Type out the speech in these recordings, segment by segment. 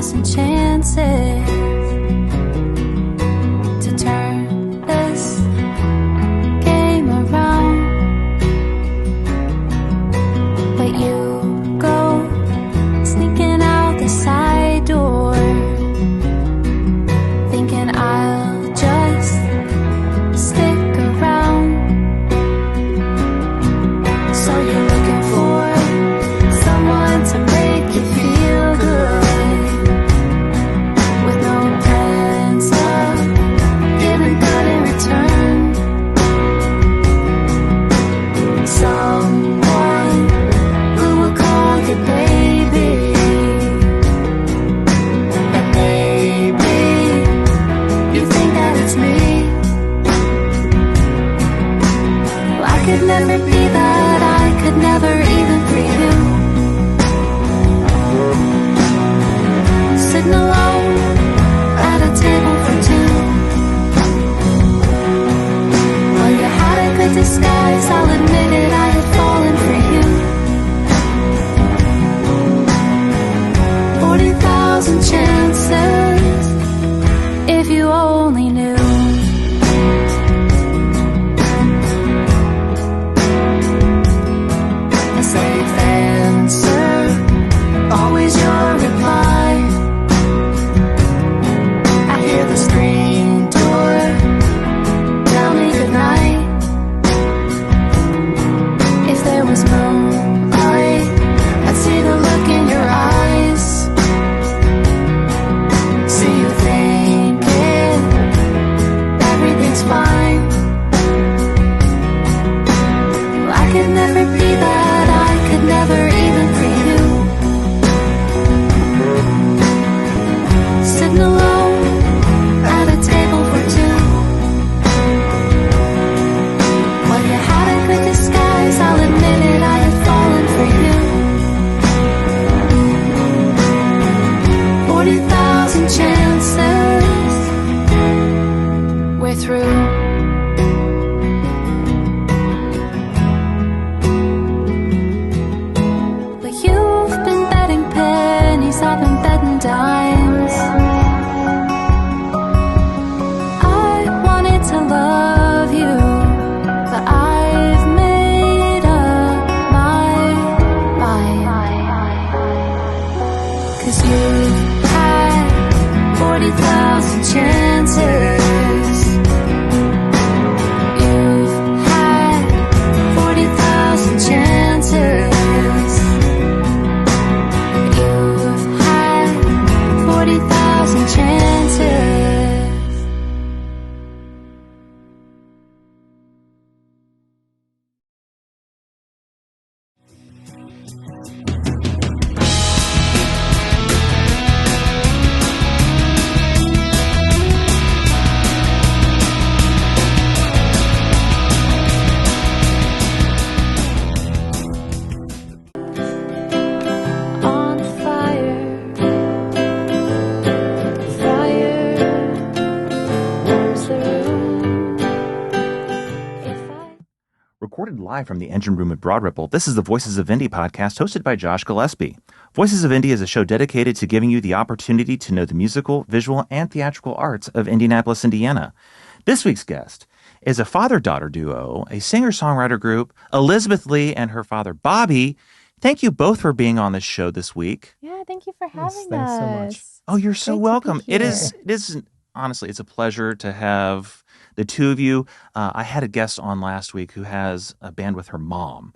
40,000 chances to turn this game around, but you go sneaking out the side door, thinking I'll just stick around. So you're looking for someone to make you feel good, with no plans of giving good in return. Someone who will call you baby, and maybe you think that it's me. Well, I could never be that, I could never even for you. Sitting alone at a table for two. Well, you had a good disguise, I'll admit it, I had fallen for you. 40,000 chances, if you only knew. A safe answer, always your reply. I hear the screen door tell me goodnight. If there was moonlight, I'd see the look in your eyes. See you thinking everything's fine. Well, I could never be that, I could never even for you. Sitting alone at a table for two. Well, you had a good disguise, I'll admit it, I had fallen for you. 40,000 chances, we're through. But you've been betting pennies, I've been betting dimes. I wanted to love you, but I've made up my mind. 'Cause you've had 40,000 chances. You've had 40,000 chances. You've had 40,000 chances. On fire, fire warms the room. If I Recorded live from the engine room at Broad Ripple, this is the Voices of Indy podcast hosted by Josh Gillespie. Voices of Indy is a show dedicated to giving you the opportunity to know the musical, visual, and theatrical arts of Indianapolis, Indiana. This week's guest is a father-daughter duo, a singer-songwriter group, Elizabeth Lee and her father, Bobby. Thank you both for being on this show this week. Yeah, thank you for having thanks us. so much. Oh, you're so Great to be welcome. It here. is honestly, it's a pleasure to have the two of you. I had a guest on last week who has a band with her mom.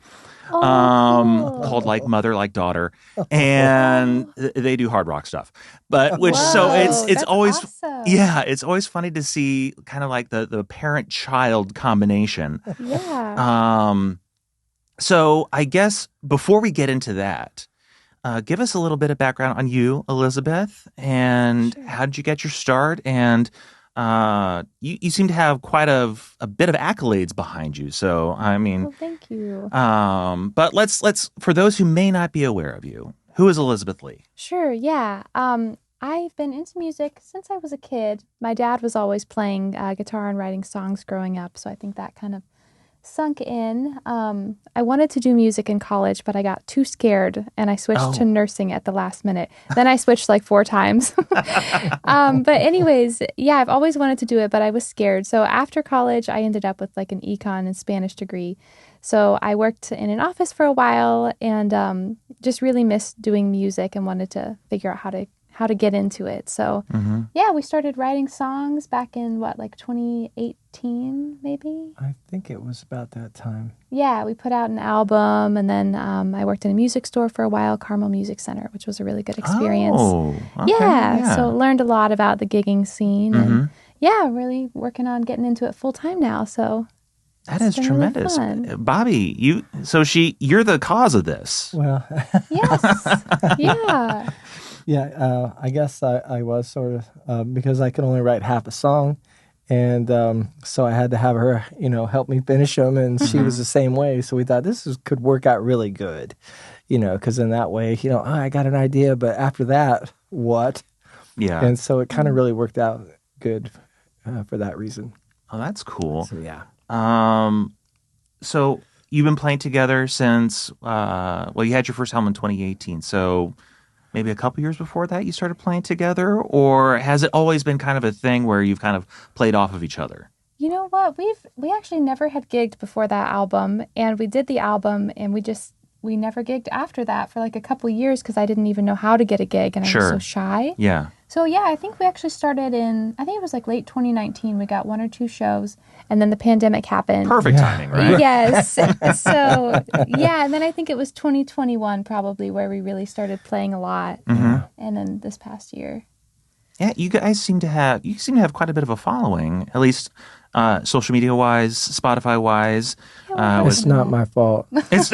Oh, cool. Called Like Mother, Like Daughter, and they do hard rock stuff. But which so Whoa, it's that's always awesome. yeah, it's always funny to see kind of like the parent child combination. Yeah. So I guess before we get into that, give us a little bit of background on you, Elizabeth, and Sure. how did you get your start? And you seem to have quite a bit of accolades behind you. So I mean, Well, thank you. but let's for those who may not be aware of you, who is Elizabeth Lee? Sure, yeah. I've been into music since I was a kid. My dad was always playing guitar and writing songs growing up, so I think that kind of sunk in. I wanted to do music in college, but I got too scared and I switched to nursing at the last minute. Then I switched like 4 times. But anyways, yeah, I've always wanted to do it, but I was scared. So after college, I ended up with like an econ and Spanish degree. So I worked in an office for a while and just really missed doing music and wanted to figure out how to get into it. So yeah, we started writing songs back in like 2018 maybe? I think it was about that time. Yeah, we put out an album and then I worked in a music store for a while, Carmel Music Center, which was a really good experience. Oh, okay, Yeah, so learned a lot about the gigging scene and yeah, really working on getting into it full time now. So that is tremendous. Really fun. Bobby, you're the cause of this. Well, Yes. Yeah. yeah, I guess I was sort of, because I could only write half a song. And so I had to have her, help me finish them. And she was the same way. So we thought could work out really good, because in that way, I got an idea. But after that, what? Yeah. And so it kind of really worked out good for that reason. Oh, that's cool. So, yeah. So you've been playing together since, you had your first album in 2018. So maybe a couple years before that you started playing together? Or has it always been kind of a thing where you've kind of played off of each other? You know what? We actually never had gigged before that album, and we did the album, and we never gigged after that for like a couple years because I didn't even know how to get a gig, and I was so shy. Yeah. So yeah, I think we actually started I think it was like late 2019. We got 1 or 2 shows, and then the pandemic happened. Perfect timing, right? Yes. So yeah, and then I think it was 2021 probably where we really started playing a lot, and then this past year. Yeah, you guys seem to have quite a bit of a following, at least social media wise, Spotify wise. It's not my fault. It's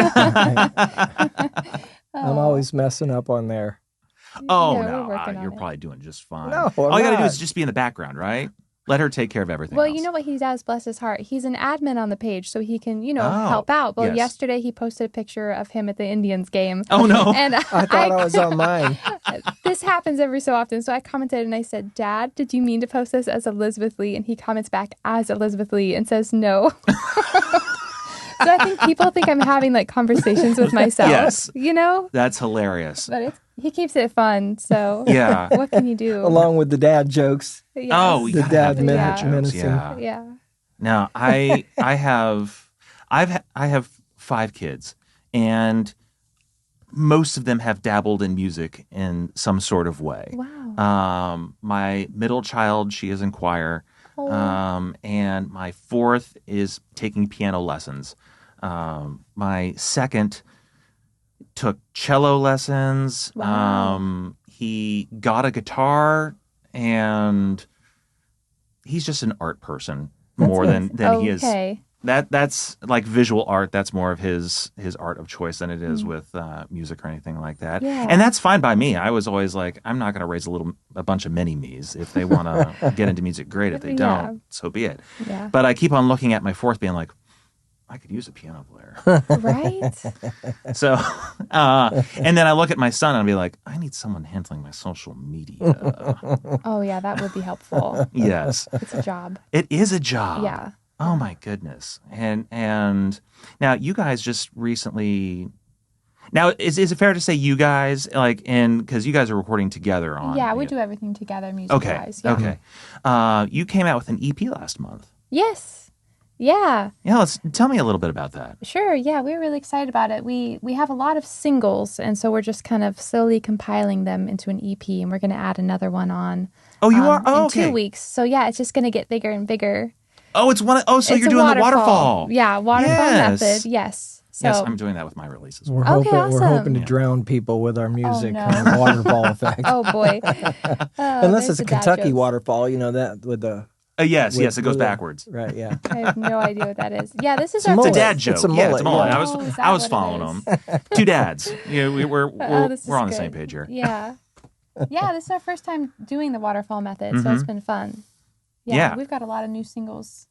I'm always messing up on there. Oh, Yeah, no, we're working on you're it. probably doing just fine. No, I'm all you got to do not. is just be in the background, right? Let her take care of everything Well, else. you know what he does, bless his heart? He's an admin on the page, so he can, help out. Well, yes. yesterday he posted a picture of him at the Indians game. Oh, no. And I thought I was on mine. this happens every so often. So I commented and I said, Dad, did you mean to post this as Elizabeth Lee? And he comments back as Elizabeth Lee and says no. So I think people think I'm having like conversations with myself. Yes. That's hilarious. But he keeps it fun. So Yeah. what can you do? Along with the dad jokes. Yes. Oh, you The gotta have dad the minute- jokes, menacing. Yeah. Yeah. Now, I have 5 kids, and most of them have dabbled in music in some sort of way. Wow. My middle child, she is in choir, and my 4th is taking piano lessons. My 2nd took cello lessons. Wow. He got a guitar, and he's just an art person more than he is. Okay. That's like visual art. That's more of his art of choice than it is with music or anything like that. Yeah. And that's fine by me. I was always like, I'm not going to raise a bunch of mini-me's. If they want to get into music, great. If they Yeah. don't, so be it. Yeah. But I keep on looking at my 4th being like, I could use a piano player. Right? So, and then I look at my son and I'll be like, I need someone handling my social media. Oh, yeah, that would be helpful. Yes. It's a job. It is a job. Yeah. Oh my goodness. And now you guys just recently. Now, is it fair to say you guys because you guys are recording together on? Yeah, we do everything together music-wise. Yeah. Okay. You came out with an EP last month. Yes. Yeah. Yeah, tell me a little bit about that. Sure. Yeah, we were really excited about it. We have a lot of singles, and so we're just kind of slowly compiling them into an EP, and we're going to add another one on. Oh, you are? Oh, in okay. 2 weeks. So yeah, it's just going to get bigger and bigger. Oh, it's one. Oh, so It's you're a doing the waterfall. Yeah, waterfall Yes. method. Yes. So Yes, I'm doing that with my releases. We're Okay, hoping awesome. to drown people with our music no. kind of waterfall effect. oh boy. Unless there's it's a the dad Kentucky jokes. waterfall, that with the Yes, with- it goes with the- backwards. Right, yeah. I have no idea what that is. Yeah, this is a our It's a mullet. dad joke. It's a Yeah, it's a mullet, mullet. yeah. Oh, is that I was what it following is? them. 2 dads. We're This is on the good. same page here. Yeah. Yeah, this is our first time doing the waterfall method, so it's been fun. Yeah. We've got a lot of new singles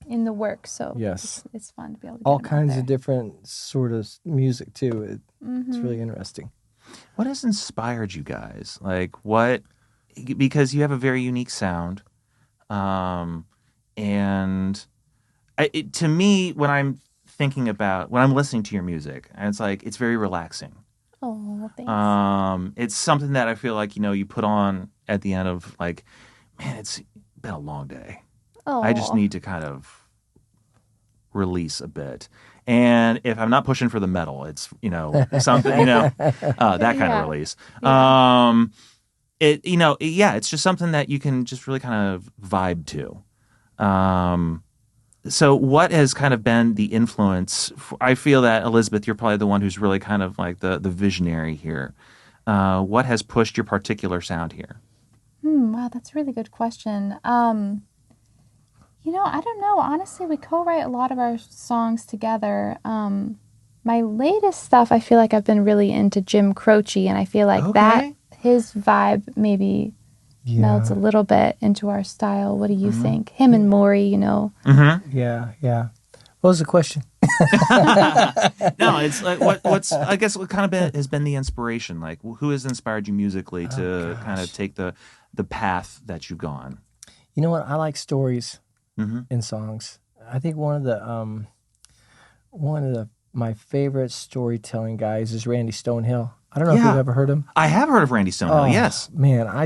in the works, so Yes. it's fun to be able to get All them out kinds there. of different sort of music too. It's really interesting. What has inspired you guys? Because you have a very unique sound. And to me, when I'm thinking about when I'm listening to your music, and it's very relaxing. Oh, thanks. It's something that I feel like, you put on at the end of like, man, it's been a long day. I just Oh, need to kind of release a bit. And if I'm not pushing for the metal, it's, something, that kind of Yeah. release. Yeah. It's just something that you can just really kind of vibe to. So what has kind of been the influence? I feel that, Elizabeth, you're probably the one who's really kind of like the visionary here. What has pushed your particular sound here? Wow, that's a really good question. I don't know. Honestly, we co-write a lot of our songs together. My latest stuff, I feel like I've been really into Jim Croce, and I feel like that Okay. his vibe maybe melds a little bit into our style. What do you think? Him and Maury, Mm-hmm. Yeah. What was the question? No, it's like what's I guess what kind of has been the inspiration? Like who has inspired you musically to kind of take the path that you've gone? You know what? I like stories Mm-hmm. in songs. I think one of the my favorite storytelling guys is Randy Stonehill. I don't know if Yeah. you've ever heard him. I have heard of Randy Stonehill, yes. Man, I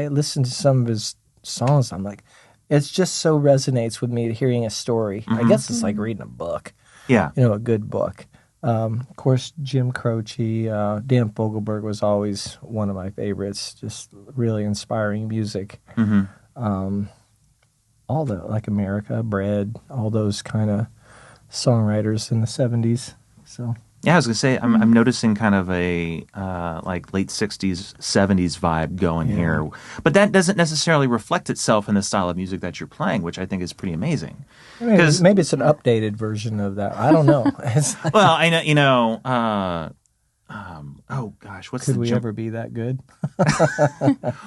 listen to some of his songs. I'm like, it's just so resonates with me hearing a story. I guess it's like reading a book, Yeah. a good book. Of course, Jim Croce, Dan Fogelberg was always one of my favorites. Just really inspiring music. Mm-hmm. All the like America, Bread, all those kind of songwriters in the 70s. So Yeah, I was gonna say I'm noticing kind of a like late '60s, '70s vibe going here, but that doesn't necessarily reflect itself in the style of music that you're playing, which I think is pretty amazing. maybe it's an updated version of that. I don't know. Well, I know, oh gosh, what's Could the we Jim? ever be that good?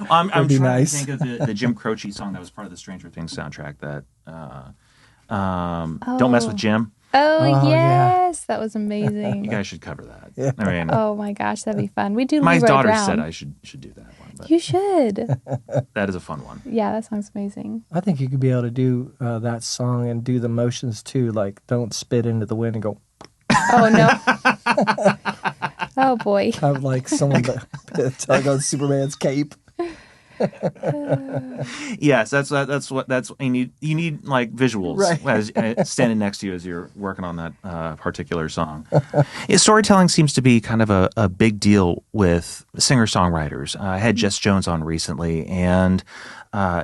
I'm trying be nice. to think of the Jim Croce song that was part of the Stranger Things soundtrack. That Don't Mess with Jim. Oh, Oh, yeah. yes, that was amazing. You guys should cover that. Yeah. I mean, Oh my gosh, that'd be fun. We do my Leroy daughter Brown. said I should do that one, but You should. that is a fun one. Yeah, that song's amazing. I think you could be able to do that song and do the motions too, like don't spit into the wind and go, Oh no. Oh boy. have like someone tug on Superman's cape. Yes, that's what you need. You need like visuals Right. as standing next to you as you're working on that particular song. Yeah, storytelling seems to be kind of a big deal with singer-songwriters. I had Jess Jones on recently, and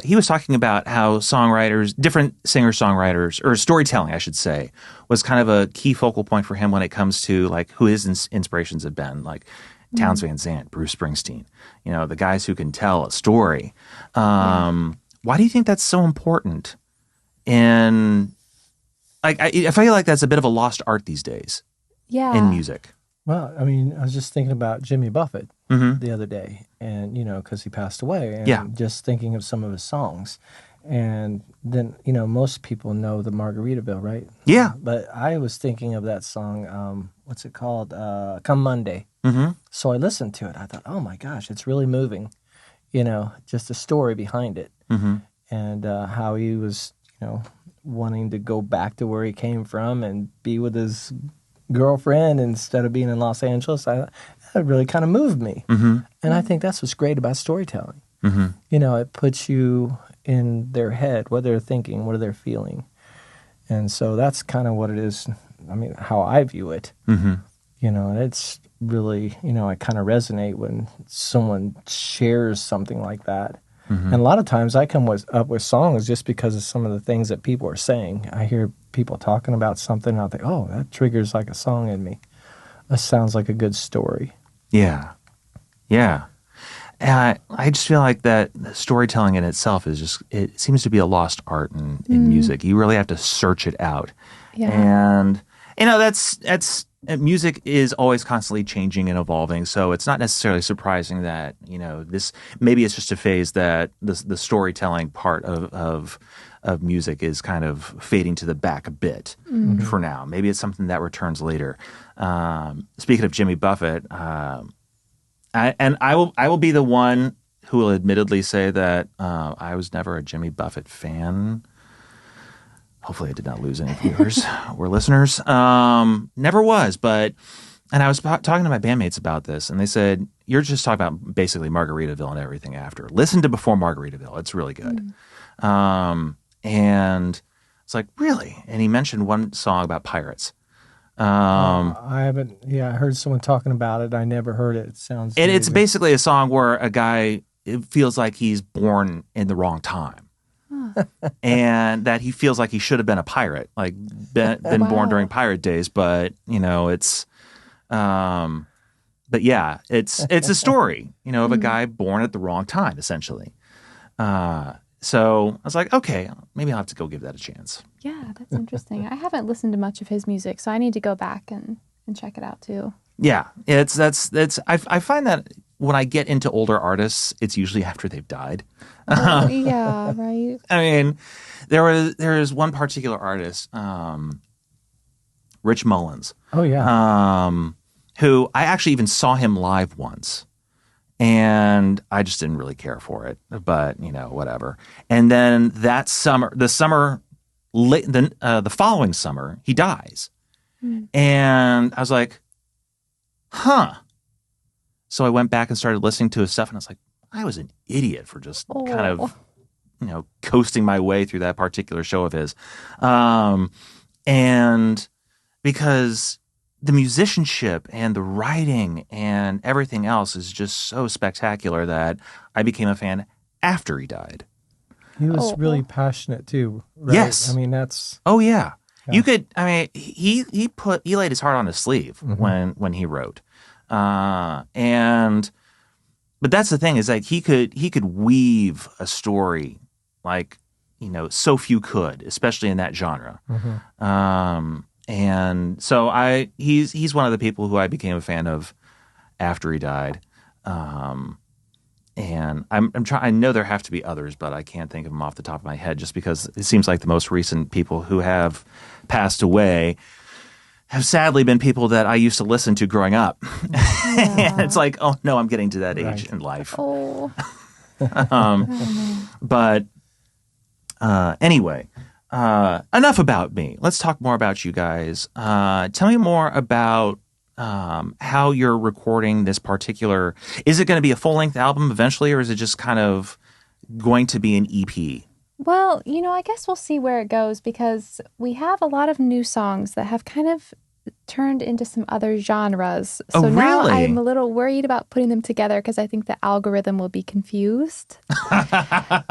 he was talking about how different singer-songwriters, or storytelling, I should say, was kind of a key focal point for him when it comes to like who his inspirations have been, like Townes Van Zandt, Bruce Springsteen, the guys who can tell a story. Why do you think that's so important? And like, I feel like that's a bit of a lost art these days Yeah. in music. Well, I mean, I was just thinking about Jimmy Buffett Mm-hmm. the other day, and because he passed away, and Yeah. just thinking of some of his songs, and then most people know the Margaritaville, right? Yeah. But I was thinking of that song. What's it called? Come Monday. Mm-hmm. So I listened to it. I thought, oh my gosh, it's really moving. Just a story behind it, Mm-hmm. and how he was, wanting to go back to where he came from and be with his girlfriend instead of being in Los Angeles. That really kind of moved me. Mm-hmm. And I think that's what's great about storytelling. Mm-hmm. It puts you in their head, what they're thinking, what they're feeling. And so that's kind of what it is. I mean, how I view it. Mm-hmm. And it's really, I kind of resonate when someone shares something like that. Mm-hmm. And a lot of times I come up with songs just because of some of the things that people are saying. I hear people talking about something, and I think, oh, that triggers like a song in me. That sounds like a good story. Yeah. Yeah. And I just feel like that storytelling in itself it seems to be a lost art in music. You really have to search it out. Yeah. And, that's music is always constantly changing and evolving. So it's not necessarily surprising that, this, maybe it's just a phase that the storytelling part of music is kind of fading to the back a bit for now. Maybe it's something that returns later. Speaking of Jimmy Buffett, I will be the one who will admittedly say that I was never a Jimmy Buffett fan. hopefully I did not lose any viewers or listeners. Never was, and I was talking to my bandmates about this, and they said, you're just talking about basically Margaritaville and everything after. Listen to Before Margaritaville. It's really good. And it's like, really? And he mentioned one song about pirates. I haven't. Yeah, I heard someone talking about it. I never heard it. It sounds. And it's amazing. basically a song where a guy it feels like he's born in the wrong time, and that he feels like he should have been a pirate, like been born during pirate days. But it's, but yeah, it's a story, of a guy born at the wrong time, essentially. So I was like, okay, maybe I'll have to go give that a chance. Yeah, that's interesting. I haven't listened to much of his music, so I need to go back and check it out too. Yeah, I find that when I get into older artists, it's usually after they've died. Yeah, right. I mean, there is one particular artist, Rich Mullins. Oh yeah. Who I actually even saw him live once. And I just didn't really care for it, but whatever. And then that summer, the following summer, he dies, and I was like, "Huh." So I went back and started listening to his stuff, and I was like, "I was an idiot for just kind of, coasting my way through that particular show of his," and because the musicianship and the writing and everything else is just so spectacular that I became a fan after he died. He was really passionate too. Right? Yes. I mean, that's. Oh yeah. You could. I mean, he laid his heart on his sleeve when he wrote, but that's the thing is like he could weave a story like so few could, especially in that genre. And so he's one of the people who I became a fan of after he died. And I'm trying. I know there have to be others, but I can't think of them off the top of my head. Just because it seems like the most recent people who have passed away have sadly been people that I used to listen to growing up. And it's like, oh no, I'm getting to that age in life. Oh. But anyway. Enough about me. Let's talk more about you guys. Tell me more about how you're recording this particular. Is it going to be a full-length album eventually, or is it just kind of going to be an EP? Well, I guess we'll see where it goes because we have a lot of new songs that have kind of turned into some other genres. So now really? I'm a little worried about putting them together because I think the algorithm will be confused.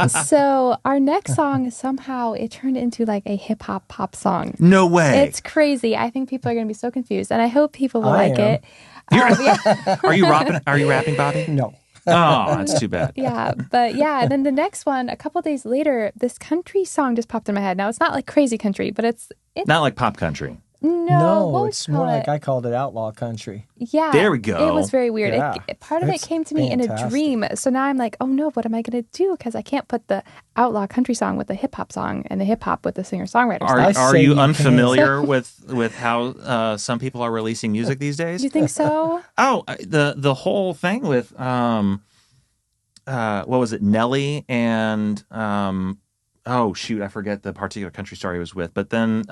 So our next song, somehow it turned into like a hip hop pop song. No way. It's crazy. I think people are going to be so confused and I hope people will like it. Are you rapping, Bobby? No. Oh, that's too bad. Yeah, but yeah, and then the next one, a couple days later, this country song just popped in my head. Now, it's not like crazy country, but it's Not like pop country. No, what it's more like I called it outlaw country. Yeah. There we go. It was very weird. Yeah, Part of it came to me in a fantastic. dream. So now I'm like, oh no, what am I going to do? Because I can't put the outlaw country song with the hip hop song and the hip hop with the singer-songwriter song. Are say you you unfamiliar with how some people are releasing music these days? Do you think so? Oh, the whole thing with what was it, Nelly and oh shoot, I forget the particular country star he was with, but then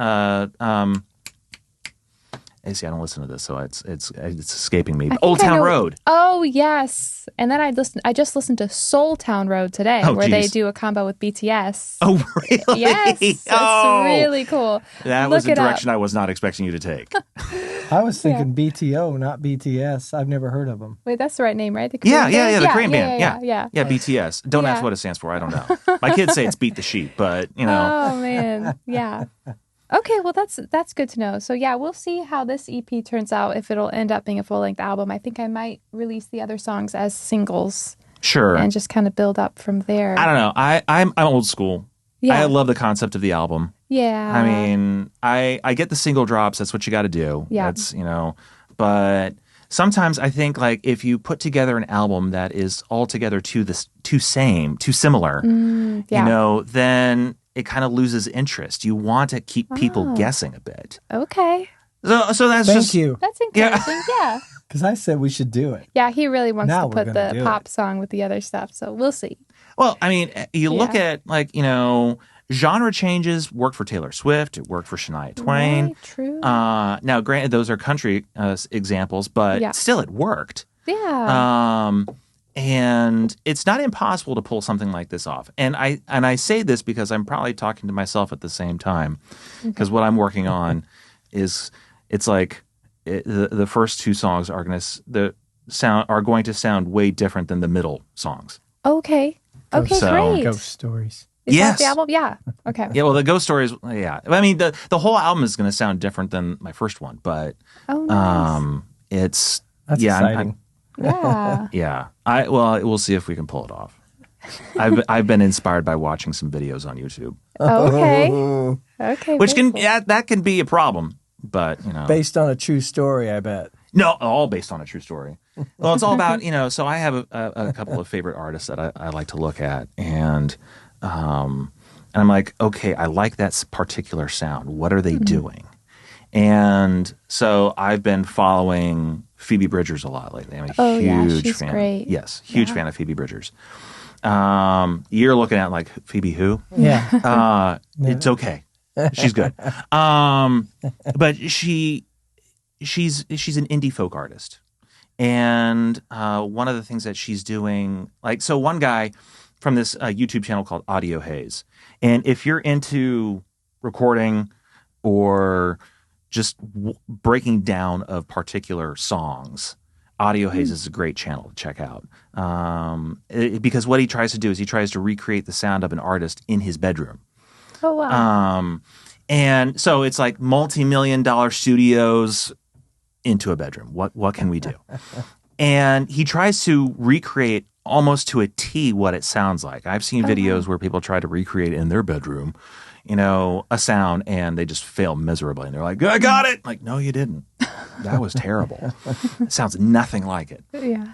see, I don't listen to this, so it's escaping me. Old I Town know- Road. Oh yes, and then I just listened to Soul Town Road today, Oh, where they geez. do a combo with BTS. Oh really? Yes, it's Oh, really cool. that Look was a it up. direction I was not expecting you to take. I was thinking BTO, not BTS. I've never heard of them. Wait, that's the right name, right? The Yeah, Korean yeah, band? the Korean band. Yeah. Yeah, BTS. Don't ask Yeah. what it stands for. I don't know. My kids say it's Beat the Sheep, but you know. Oh man, yeah. Okay, well that's good to know. So yeah, we'll see how this EP turns out. If it'll end up being a full length album, I think I might release the other songs as singles Sure. and just kind of build up from there. I don't know. I'm old school. Yeah. I love the concept of the album. Yeah. I mean, I get the single drops. That's what you got to do. Yeah. That's, but sometimes I think like if you put together an album that is altogether too similar, yeah. then it kind of loses interest. You want to keep people guessing a bit. Okay, So that's Thank just you. that's encouraging. Yeah. Because I said we should do it. Yeah, he really wants Now to we're put gonna the do pop it. song with the other stuff. So we'll see. Well, I mean, you look at like, genre changes worked for Taylor Swift. It worked for Shania Twain. Right, true. Now, granted, those are country examples, but still it worked. Yeah. And it's not impossible to pull something like this off. And I say this because I'm probably talking to myself at the same time, because what I'm working on is it's like the first two songs are going to sound way different than the middle songs. Okay. Okay, great. Ghost stories. Is that the album? Yeah. Okay. Yeah, well, the ghost stories, yeah. I mean, the whole album is going to sound different than my first one, but That's yeah, exciting. Yeah. yeah. We'll see if we can pull it off. I've been inspired by watching some videos on YouTube, Okay. Okay. which very can cool. that can be a problem, but Based on a true story, I bet. no, all based on a true story. Well, it's all about so I have a couple of favorite artists that I like to look at, and I'm like, okay, I like that particular sound. What are they doing? And so I've been following Phoebe Bridgers a lot lately. I'm a huge she's fan. great. Yes, huge fan of Phoebe Bridgers. You're looking at like Phoebe who? Yeah. It's okay. She's good. But she's an indie folk artist. And one of the things that she's doing, so one guy from this YouTube channel called Audio Haze. And if you're into recording or just breaking down of particular songs, Audio Haze is a great channel to check out. Because what he tries to do is he tries to recreate the sound of an artist in his bedroom. Oh, wow. And so it's like multi-million-dollar studios into a bedroom. What can we do? And he tries to recreate almost to a T what it sounds like. I've seen videos where people try to recreate in their bedroom, a sound, and they just fail miserably. And they're like, I got it. Like, no, you didn't. That was terrible. It sounds nothing like it. Yeah.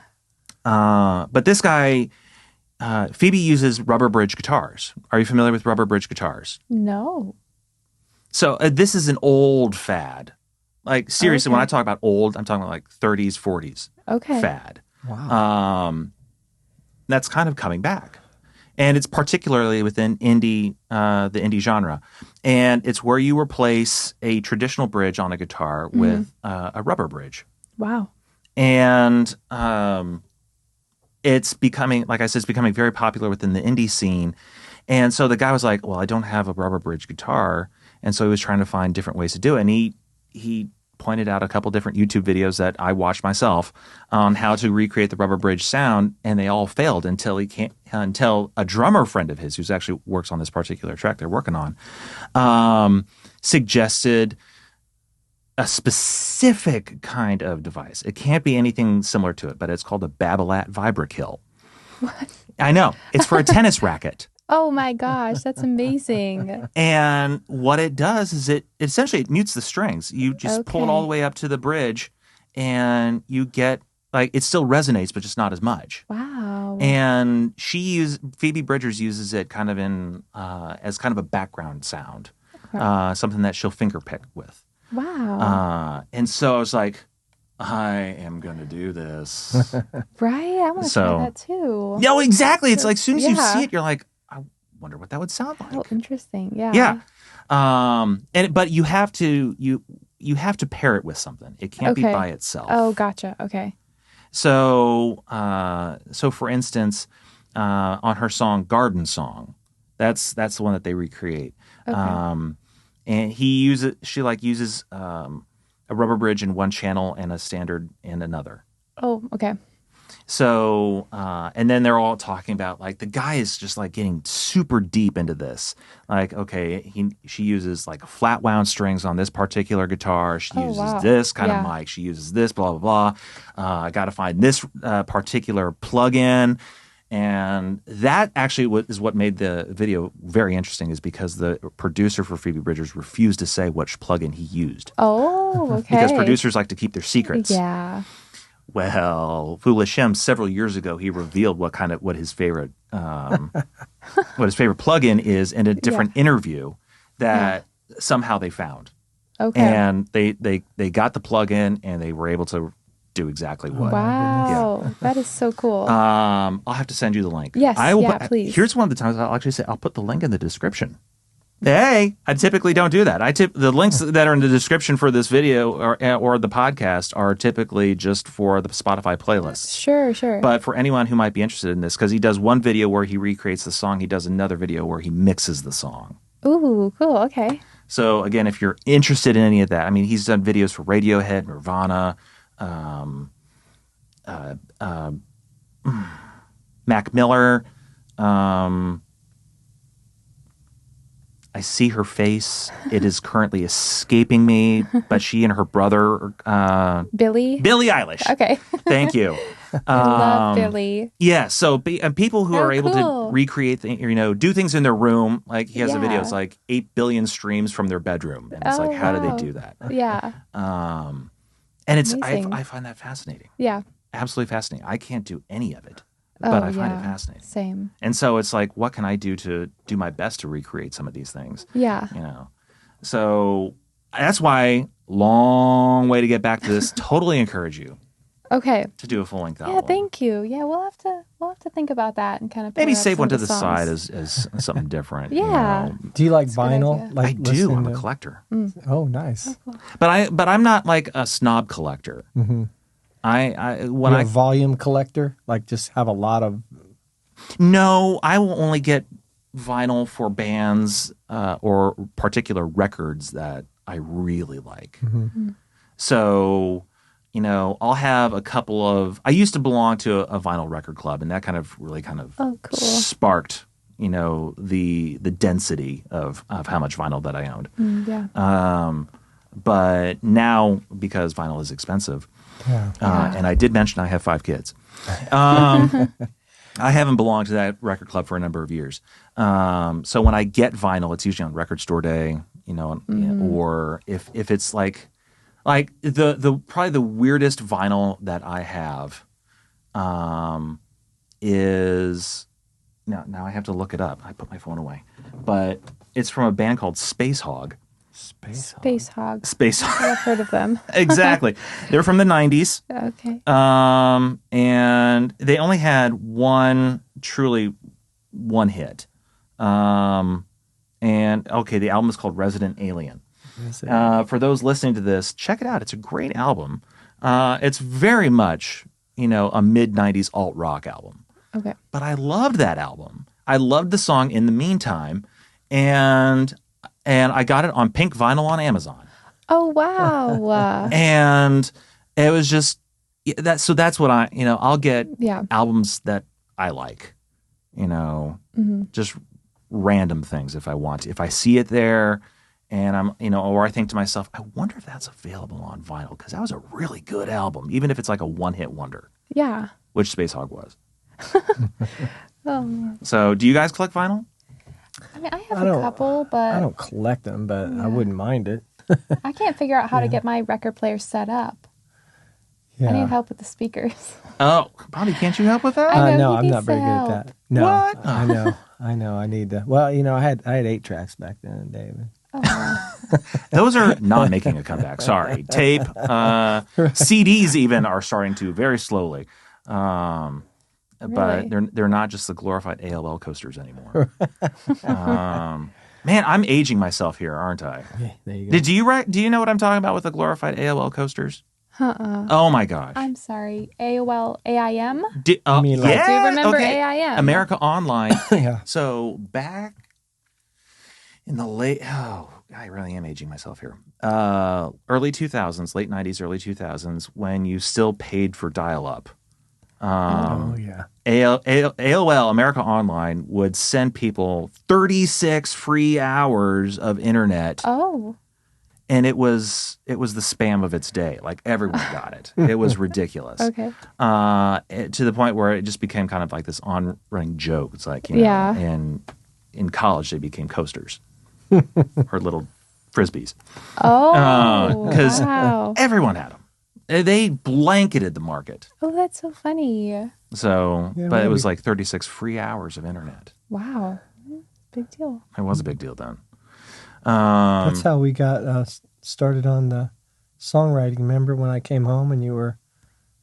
But this guy, Phoebe uses rubber bridge guitars. Are you familiar with rubber bridge guitars? No. So this is an old fad. Like, seriously, when I talk about old, I'm talking about like 30s, 40s fad. Wow. That's kind of coming back. And it's particularly within indie, the indie genre. And it's where you replace a traditional bridge on a guitar with a rubber bridge. Wow. And it's becoming, like I said, it's becoming very popular within the indie scene. And so the guy was like, well, I don't have a rubber bridge guitar. And so he was trying to find different ways to do it. And he pointed out a couple different YouTube videos that I watched myself on how to recreate the rubber bridge sound, and they all failed until a drummer friend of his, who's actually works on this particular track they're working on, suggested a specific kind of device. It can't be anything similar to it, but it's called a Babolat Vibrakill. What? I know. It's for a tennis racket. Oh my gosh, that's amazing. And what it does is it mutes the strings. You just pull it all the way up to the bridge, and you get it still resonates, but just not as much. Wow. And Phoebe Bridgers uses it kind of in as kind of a background sound, something that she'll finger pick with. Wow. And so I was like, I am going to do this. Right? I want to try that too. No, exactly. It's like as soon as you see it, you're like, I wonder what that would sound like. Oh, interesting. Yeah. Yeah. But you have to pair it with something. It can't be by itself. Oh, gotcha. Okay. So for instance, on her song Garden Song, that's the one that they recreate. Okay. And she uses a rubber bridge in one channel and a standard in another. Oh, okay. So, and then they're all talking about the guy is just getting super deep into this. She uses flat wound strings on this particular guitar. She uses this kind of mic. She uses this, blah, blah, blah. I got to find this particular plug-in. And that actually is what made the video very interesting, is because the producer for Phoebe Bridgers refused to say which plug-in he used. Oh, okay. Because producers like to keep their secrets. Yeah. Well, Foolish Him, several years ago, he revealed what his favorite plug-in is in a different interview that somehow they found. Okay. And they got the plug-in, and they were able to do exactly what. Wow. That is so cool. I'll have to send you the link. Yes, please. Here's one of the times I'll actually say, I'll put the link in the description. Hey, I typically don't do that. The links that are in the description for this video or the podcast are typically just for the Spotify playlists. Sure. But for anyone who might be interested in this, because he does one video where he recreates the song, he does another video where he mixes the song. Ooh, cool. Okay. So again, if you're interested in any of that, I mean, he's done videos for Radiohead, Nirvana, Mac Miller. I see her face. It is currently escaping me, but she and her brother, Billy Eilish. Okay. Thank you. I love Billy. Yeah. So people who are able cool. to recreate, do things in their room. Like he has a video. Yeah. It's like 8 billion streams from their bedroom, and it's like, how do they do that? Yeah. And it's Amazing. I find that fascinating. Yeah. Absolutely fascinating. I can't do any of it, but I find it fascinating. Same. And so it's like, what can I do to do my best to recreate some of these things? Yeah. So that's why, long way to get back to this. Totally encourage you Okay. to do a full length album. Yeah, thank you. Yeah, we'll have to think about that and kind of Maybe pair up save some one of to the songs. side as something different. Yeah. Do you like That's a good vinyl? idea. Like I do. listening I'm a to- collector, Oh, nice. but I'm not like a snob collector. Mm-hmm. When You're a volume collector, like just have a lot of. No, I will only get vinyl for bands or particular records that I really like. Mm-hmm. So, I'll have a couple of. I used to belong to a vinyl record club, and that kind of Oh, cool. sparked, the density of how much vinyl that I owned. Yeah. But now, because vinyl is expensive, Yeah. and I did mention I have 5 kids. I haven't belonged to that record club for a number of years. So when I get vinyl, it's usually on record store day, or if it's like the probably the weirdest vinyl that I have is now I have to look it up. I put my phone away, but it's from a band called Space Hog. Space Hog. Space Hog. I've heard of them. Exactly. They're from the 90s. Okay. And they only had one hit. And okay, the album is called Resident Alien. For those listening to this, check it out. It's a great album. It's very much, a mid-90s alt-rock album. Okay. But I loved that album. I loved the song In the Meantime, and I got it on pink vinyl on Amazon. Oh, wow. And it was just that. So that's what I'll get albums that I like, just random things if I want to. If I see it there and I'm, or I think to myself, I wonder if that's available on vinyl because that was a really good album, even if it's like a one-hit wonder. Yeah. Which Space Hog was. Oh. So do you guys collect vinyl? I mean, I have a couple, but I don't collect them, but I wouldn't mind it. I can't figure out how to get my record player set up. Yeah. I need help with the speakers. Oh, Bobby, can't you help with that? I know, no, he I'm needs not very the good help. at that. No, What? I know. I need to. Well, I had 8 tracks back then, David. Oh, wow. Those are not making a comeback. Sorry. Tape, CDs even are starting to very slowly. But Really? they're not just the glorified AOL coasters anymore. Man, I'm aging myself here, aren't I? Yeah, there you go. Do you know what I'm talking about with the glorified AOL coasters? Oh my gosh. I'm sorry. AOL AIM? You mean like- I do remember AIM. America Online. Yeah. So back in the I really am aging myself here. Early 2000s, late 90s, early 2000s, when you still paid for dial-up. Oh, yeah. AOL, America Online, would send people 36 free hours of internet. Oh. And it was the spam of its day. Like everyone got it. It was ridiculous. Okay. To the point where it just became kind of like this on-running joke. It's like, Yeah. and in college they became coasters or little frisbees. Oh. 'Cause wow. Everyone had them. They blanketed the market. Oh, that's so funny. So, Yeah, but it was maybe. like 36 free hours of internet. Wow. Big deal. It was a big deal then. That's how we got started on the songwriting. Remember when I came home and you were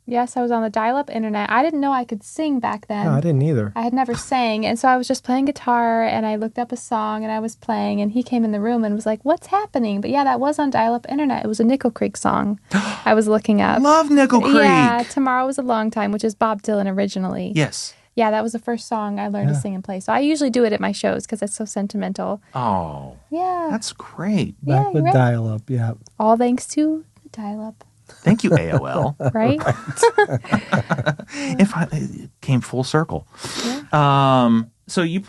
Yes, I was on the dial-up internet. I didn't know I could sing back then. No, I didn't either. I had never sang, and so I was just playing guitar, and I looked up a song, and I was playing, and he came in the room and was like, "What's happening?" But yeah, that was on dial-up internet. It was a Nickel Creek song I was looking up. Love Nickel Creek. Yeah, Tomorrow Was a Long Time, which is Bob Dylan originally. Yes. Yeah, that was the first song I learned to sing and play. So I usually do it at my shows because it's so sentimental. Oh, Yeah. that's great. Back with right. dial-up, yeah. All thanks to the dial-up, Thank you, AOL. right? It came full circle. So you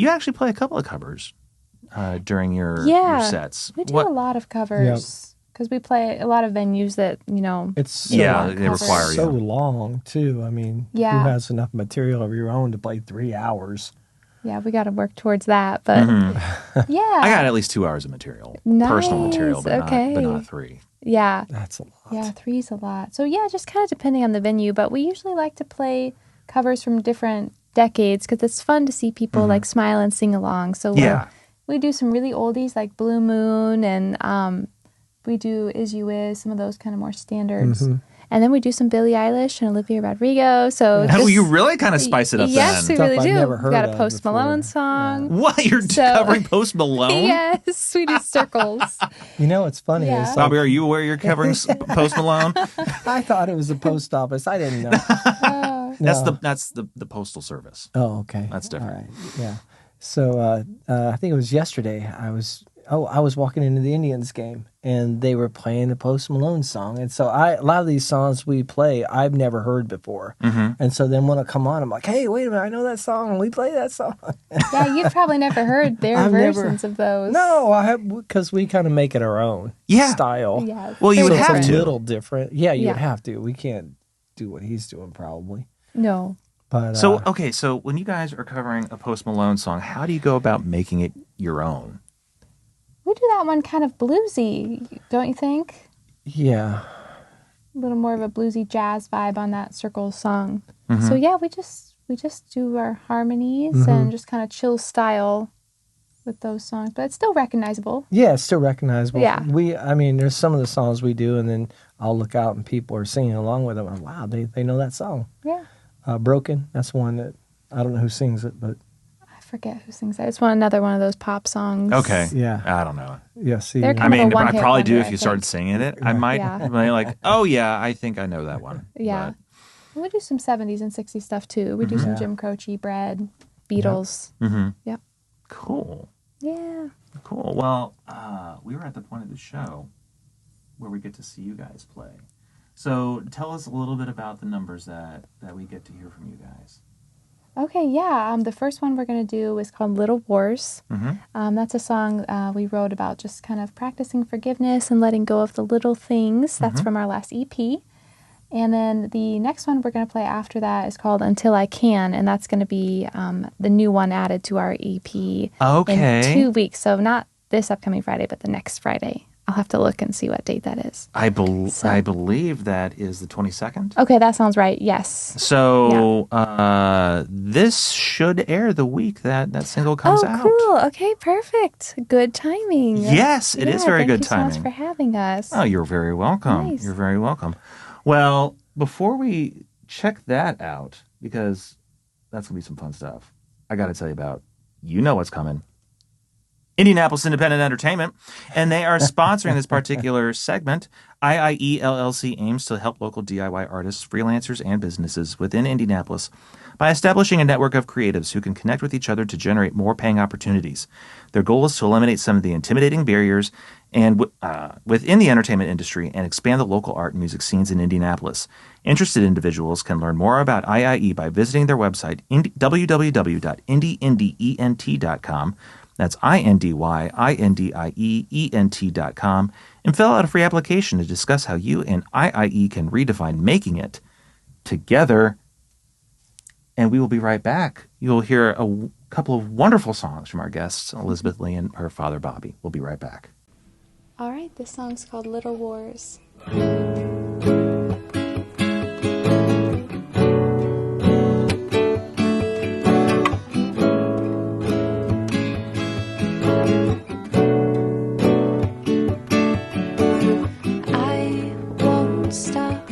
actually play a couple of covers during your sets. We do a lot of covers because we play a lot of venues that, It's so, they require so you. long, too. I mean, who has enough material of your own to play 3 hours? Yeah, we got to work towards that. But yeah. I got at least 2 hours of material, personal material, but not 3. Yeah. That's a lot. Yeah, 3's a lot. So yeah, just kind of depending on the venue. But we usually like to play covers from different decades because it's fun to see people like smile and sing along. So we do some really oldies like Blue Moon, and we do Is You Is, some of those kind of more standards. And then we do some Billie Eilish and Olivia Rodrigo. So You really kind of spice it up yes, then. we really Stuff I've do. never We've heard got a of Post before. Malone song. What? You're covering Post Malone? Yes, we do Circles. You know what's funny Yeah. is like, Bobby, are you aware you're covering Post Malone? I thought it was a post office. I didn't know. That's the postal service. Oh, okay. That's different. All right. Yeah. So I think it was yesterday. I was walking into the Indians game and they were playing the Post Malone song. And so a lot of these songs we play, I've never heard before. And so then when it come on, I'm like, hey, wait a minute, I know that song. We play that song. Yeah, you've probably never heard their versions of those. No, I have, because we kind of make it our own style. Yeah. Well, you So would it's have a to. little different. Yeah, you would Yeah. have to. We can't do what he's doing probably. No. But So when you guys are covering a Post Malone song, how do you go about making it your own? We do that one kind of bluesy, don't you think? yeah. A little more of a bluesy jazz vibe on that Circles song. So yeah, we just do our harmonies and just kind of chill style with those songs, but it's still recognizable. Yeah, it's still recognizable. Yeah. I mean, there's some of the songs we do, and then I'll look out and people are singing along with them. And wow, they know that song. Yeah. Broken, that's one that I don't know who sings it, but I forget who sings that. It's another one of those pop songs. Okay. yeah. I don't know. Yeah, see. They're I kind of a mean, I one-hit probably do wonder, if you I started think. singing it. I might Yeah. be like, oh yeah, I think I know that one. Yeah. We do some 70s and 60s stuff too. We do some Jim Croce, Bread, Beatles. Yep. Cool. Yeah. Cool. Well, we were at the point of the show where we get to see you guys play. So tell us a little bit about the numbers that we get to hear from you guys. Okay, yeah. The first one we're going to do is called Little Wars. That's a song we wrote about just kind of practicing forgiveness and letting go of the little things. That's from our last EP. And then the next one we're going to play after that is called Until I Can, and that's going to be the new one added to our EP in 2 weeks. So not this upcoming Friday, but the next Friday. I'll have to look and see what date that is. I believe that is the 22nd. Okay, that sounds right. Yes. So this should air the week that single comes out. Oh, cool. Okay, perfect. Good timing. Yes, it is very good timing. Thank you so much for having us. Oh, you're very welcome. Nice. You're very welcome. Well, before we check that out, because that's going to be some fun stuff, I got to tell you about, you know what's coming. Indianapolis Independent Entertainment, and they are sponsoring this particular segment. IIE LLC aims to help local DIY artists, freelancers, and businesses within Indianapolis by establishing a network of creatives who can connect with each other to generate more paying opportunities. Their goal is to eliminate some of the intimidating barriers and within the entertainment industry and expand the local art and music scenes in Indianapolis. Interested individuals can learn more about IIE by visiting their website, www.indyendient.com. That's INDYINDIEENT.com, and fill out a free application to discuss how you and IIE can redefine making it together. And we will be right back. You'll hear a couple of wonderful songs from our guests, Elizabeth Lee and her father, Bobby. We'll be right back. All right, this song's called Little Wars. I won't stop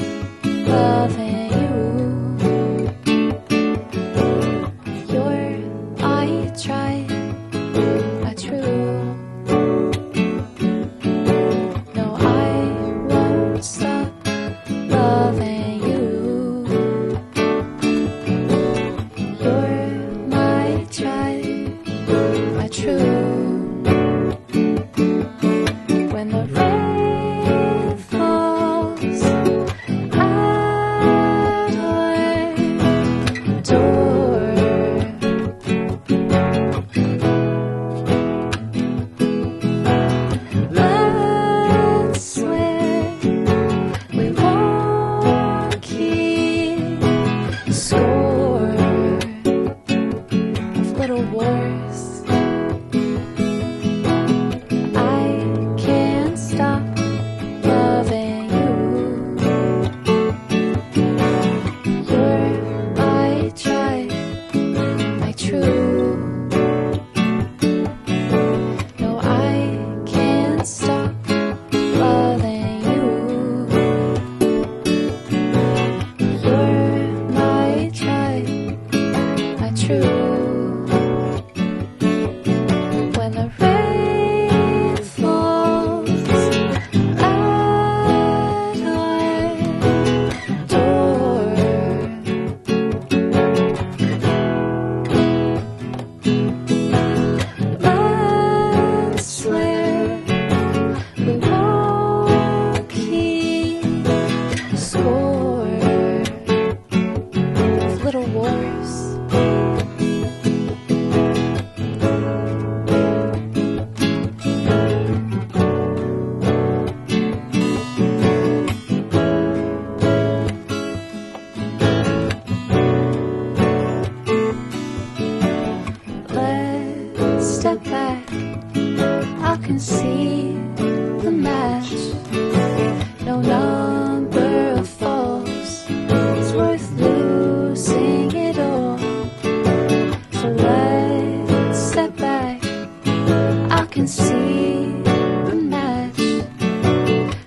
Let's step back. I can see the match. No number of falls is worth losing it all. So let's step back. I can see the match.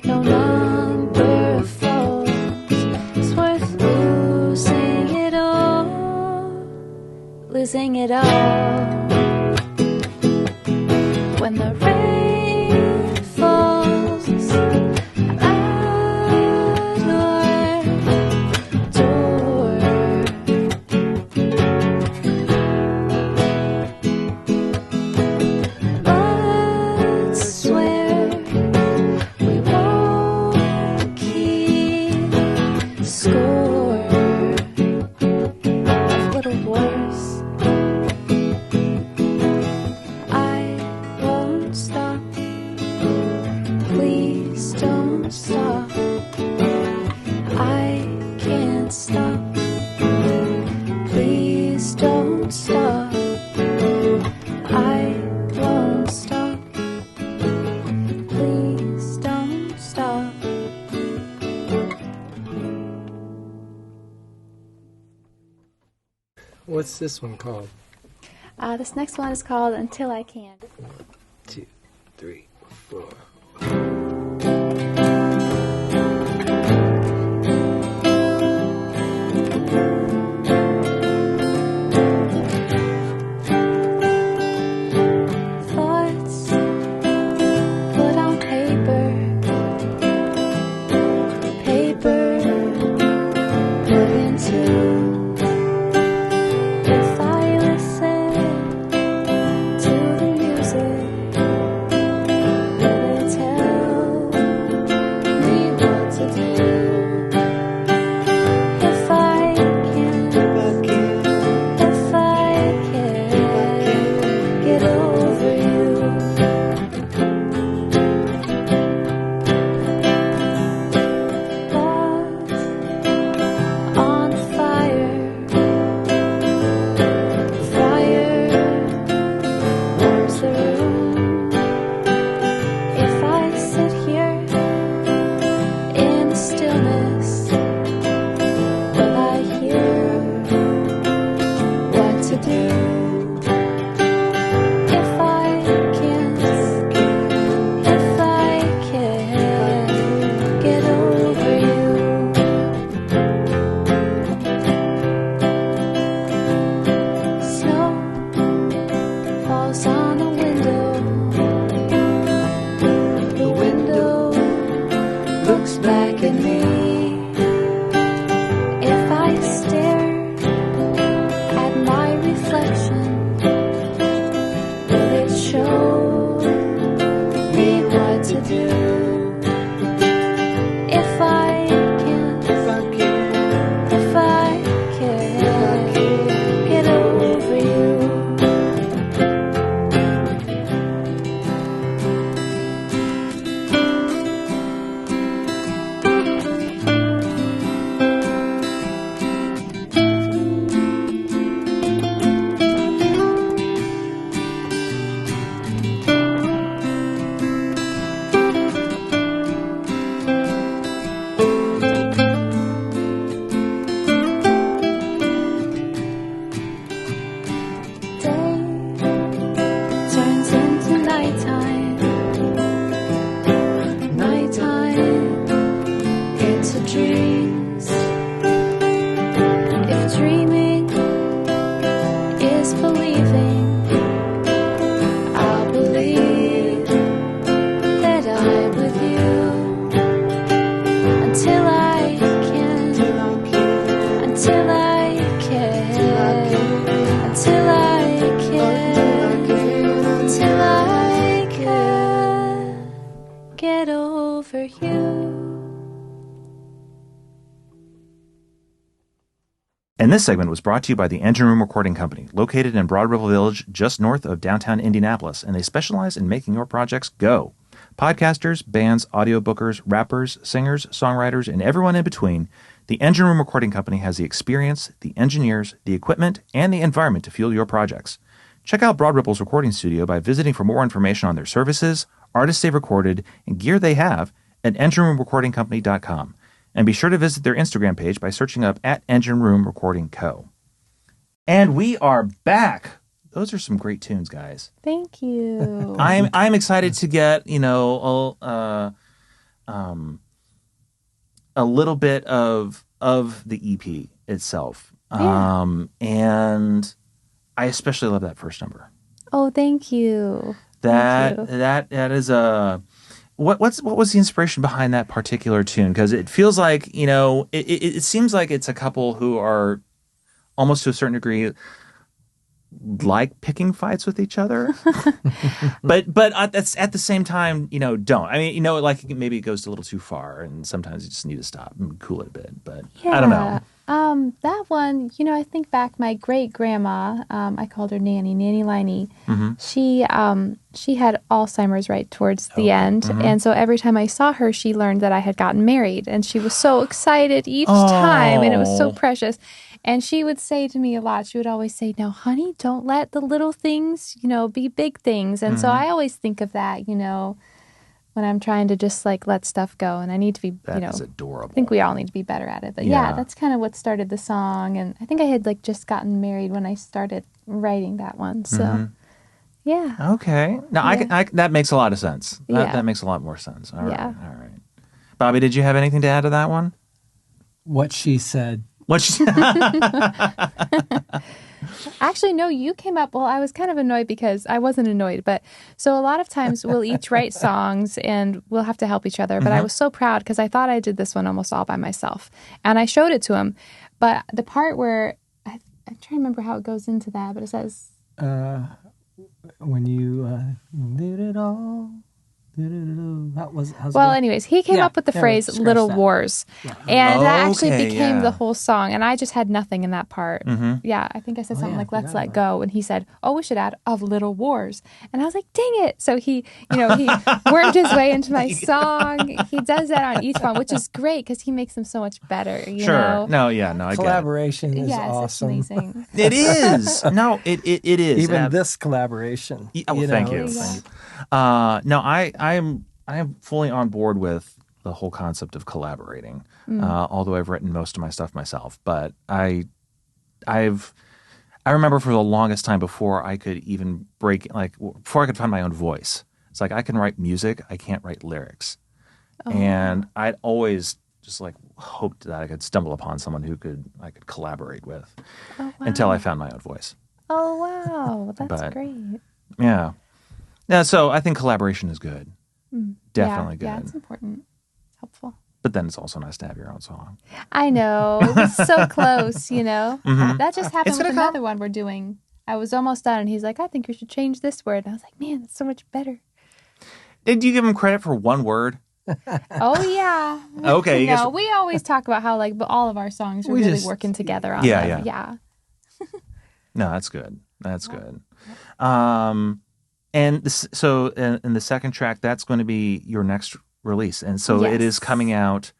No number of falls is worth losing it all. Losing it all. When the rain falls at our door, let's swear we won't keep score of little wars. I won't stop. Please don't stop. I can't stop. Please don't stop. I won't stop. Please don't stop. What's this one called? This next one is called Until I Can. 2, 3, 4. Thoughts put on paper. Paper put into. If I listen to the music, will it tell me what to do? If I can get over you. Love on fire. Fire warms the room. If I sit here in the stillness, will I hear what to do? If I can't get over you. Snow falls on the window. The window looks back at me. If I stare at my reflection, And this segment was brought to you by the Engine Room Recording Company, located in Broad Ripple Village, just north of downtown Indianapolis, and they specialize in making your projects go. Podcasters, bands, audio bookers, rappers, singers, songwriters, and everyone in between, the Engine Room Recording Company has the experience, the engineers, the equipment, and the environment to fuel your projects. Check out Broad Ripple's recording studio by visiting for more information on their services, artists they've recorded, and gear they have at engineroomrecordingcompany.com. And be sure to visit their Instagram page by searching up at Engine Room Recording Co. And we are back. Those are some great tunes, guys. Thank you. I'm excited to get, a little bit of the EP itself. Yeah. And I especially love that first number. Oh, thank you. That Thank you. that is a what was the inspiration behind that particular tune? Because it feels like, it seems like it's a couple who are almost to a certain degree like picking fights with each other, but that's at the same time, don't. I mean, like maybe it goes a little too far, and sometimes you just need to stop and cool it a bit. But Yeah. I don't know. That one, I think back, my great grandma, I called her Nanny Liney. Mm-hmm. She had Alzheimer's right towards the end. Mm-hmm. And so every time I saw her, she learned that I had gotten married, and she was so excited each time, and it was so precious. And she would say to me a lot, she would always say, "Now, honey, don't let the little things, be big things." And so I always think of that, when I'm trying to just let stuff go, and I need to be, That is adorable. I think we all need to be better at it. But Yeah. yeah, that's kind of what started the song. And I think I had just gotten married when I started writing that one. So yeah. Okay. Now Yeah. I that makes a lot of sense. Yeah. That makes a lot more sense. All right. Yeah. All right. Bobby, did you have anything to add to that one? What she said. What? Actually, no, you came up. Well, I was kind of annoyed because I wasn't annoyed. But so a lot of times we'll each write songs and we'll have to help each other. But I was so proud because I thought I did this one almost all by myself. And I showed it to him. But the part where I'm trying to remember how it goes into that, but it says, When you did it all. How's well, it go? anyways, he came Yeah, up with the yeah, phrase scratch "Little that. Wars," and that actually Okay, became yeah. the whole song. And I just had nothing in that part. Yeah, I think I said something yeah, like I "Let's forgot let about go," and he said, "Oh, we should add of Little Wars," and I was like, "Dang it!" So he wormed his way into my song. He does that on each one, which is great because he makes them so much better. You Sure. know? No. Yeah. No. I get Collaboration is Yes, awesome. it's amazing. it. It is. No. It is. Even this collaboration. Oh, thank you. There you Thank you. No. I'm fully on board with the whole concept of collaborating. Although I've written most of my stuff myself, but I remember for the longest time before I could even before I could find my own voice. It's like I can write music, I can't write lyrics, and I'd always just hoped that I could stumble upon someone who I could collaborate with until I found my own voice. Oh wow, that's But- great. Yeah. Yeah. So I think collaboration is good. Definitely Yeah, good. it's important. It's helpful. But then it's also nice to have your own song. I know. It was so close, That just happened It's with gonna come. another one we're doing. I was almost done, and he's like, "I think you should change this word." And I was like, "Man, that's so much better." Did you give him credit for one word? Oh, yeah. Okay. You guys, No, we always talk about how, but all of our songs are We really just- working together on Yeah, them. yeah. no, that's good. That's good. And so in the second track, that's going to be your next release. And so it is Yes. coming out,